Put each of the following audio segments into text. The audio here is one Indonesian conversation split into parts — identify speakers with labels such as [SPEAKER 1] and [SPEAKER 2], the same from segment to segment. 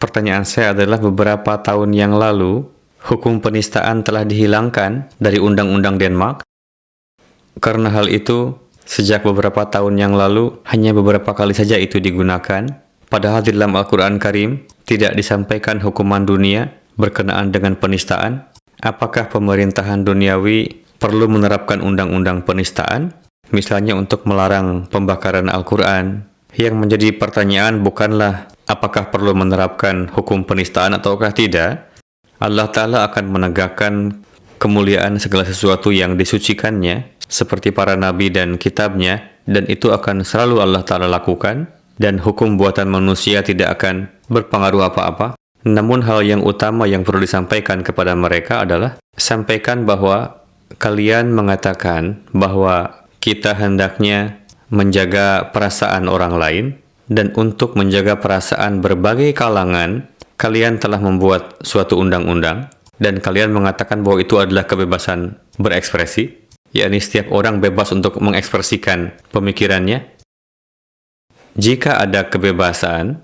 [SPEAKER 1] Pertanyaan saya adalah beberapa tahun yang lalu, hukum penistaan telah dihilangkan dari Undang-Undang Denmark. Karena hal itu, sejak beberapa tahun yang lalu, hanya beberapa kali saja itu digunakan. Padahal di dalam Al-Quran Karim, tidak disampaikan hukuman dunia berkenaan dengan penistaan. Apakah pemerintahan duniawi perlu menerapkan undang-undang penistaan? Misalnya untuk melarang pembakaran Al-Quran. Yang menjadi pertanyaan bukanlah apakah perlu menerapkan hukum penistaan ataukah tidak. Allah Ta'ala akan menegakkan kemuliaan segala sesuatu yang disucikannya, seperti para nabi dan kitabnya, dan itu akan selalu Allah Ta'ala lakukan, dan hukum buatan manusia tidak akan berpengaruh apa-apa. Namun hal yang utama yang perlu disampaikan kepada mereka adalah, sampaikan bahwa kalian mengatakan bahwa kita hendaknya menjaga perasaan orang lain, dan untuk menjaga perasaan berbagai kalangan, kalian telah membuat suatu undang-undang, dan kalian mengatakan bahwa itu adalah kebebasan berekspresi, yakni setiap orang bebas untuk mengekspresikan pemikirannya. Jika ada kebebasan,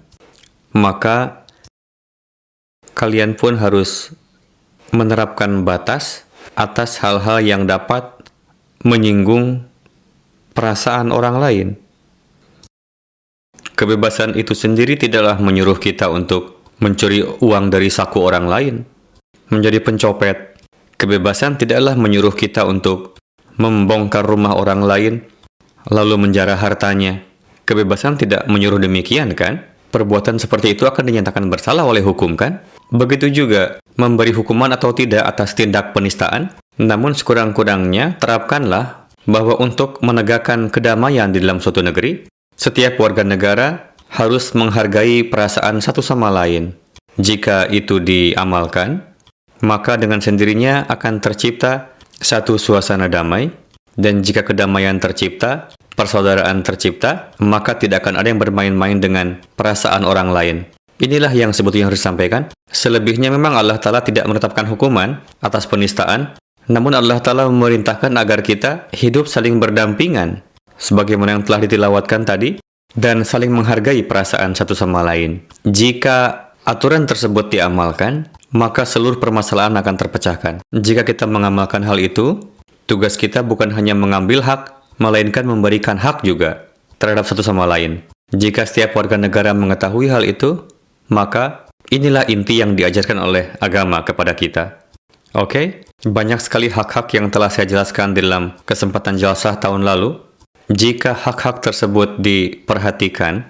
[SPEAKER 1] maka kalian pun harus menerapkan batas atas hal-hal yang dapat menyinggung perasaan orang lain. Kebebasan itu sendiri tidaklah menyuruh kita untuk mencuri uang dari saku orang lain, menjadi pencopet. Kebebasan tidaklah menyuruh kita untuk membongkar rumah orang lain, lalu menjara hartanya. Kebebasan tidak menyuruh demikian, kan? Perbuatan seperti itu akan dinyatakan bersalah oleh hukum, kan? Begitu juga memberi hukuman atau tidak atas tindak penistaan. Namun sekurang-kurangnya terapkanlah bahwa untuk menegakkan kedamaian di dalam suatu negeri, setiap warga negara harus menghargai perasaan satu sama lain. Jika itu diamalkan, maka dengan sendirinya akan tercipta satu suasana damai, dan jika kedamaian tercipta, persaudaraan tercipta, maka tidak akan ada yang bermain-main dengan perasaan orang lain. Inilah yang sebetulnya harus disampaikan. Selebihnya memang Allah Ta'ala tidak menetapkan hukuman atas penistaan, namun Allah Ta'ala memerintahkan agar kita hidup saling berdampingan, sebagaimana yang telah ditilawatkan tadi, dan saling menghargai perasaan satu sama lain. Jika aturan tersebut diamalkan, maka seluruh permasalahan akan terpecahkan. Jika kita mengamalkan hal itu, tugas kita bukan hanya mengambil hak, melainkan memberikan hak juga terhadap satu sama lain. Jika setiap warga negara mengetahui hal itu, maka inilah inti yang diajarkan oleh agama kepada kita. Oke? Banyak sekali hak-hak yang telah saya jelaskan di dalam kesempatan jalsah tahun lalu. Jika hak-hak tersebut diperhatikan,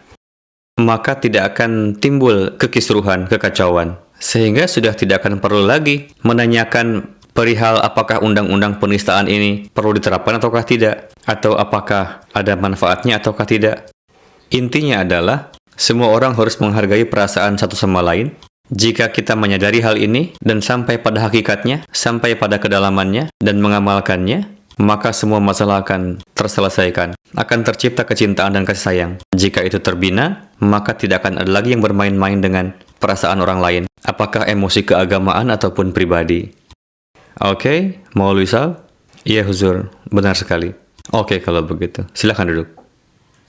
[SPEAKER 1] maka tidak akan timbul kekisruhan, kekacauan. Sehingga sudah tidak akan perlu lagi menanyakan perihal apakah undang-undang penistaan ini perlu diterapkan ataukah tidak, atau apakah ada manfaatnya ataukah tidak. Intinya adalah, semua orang harus menghargai perasaan satu sama lain. Jika kita menyadari hal ini dan sampai pada hakikatnya, sampai pada kedalamannya dan mengamalkannya, maka semua masalah akan terselesaikan. Akan tercipta kecintaan dan kasih sayang. Jika itu terbina, maka tidak akan ada lagi yang bermain-main dengan perasaan orang lain. Apakah emosi keagamaan ataupun pribadi. Oke, Maulwi Sal? Iya, Huzur. Benar sekali. Oke, kalau begitu. Silakan duduk.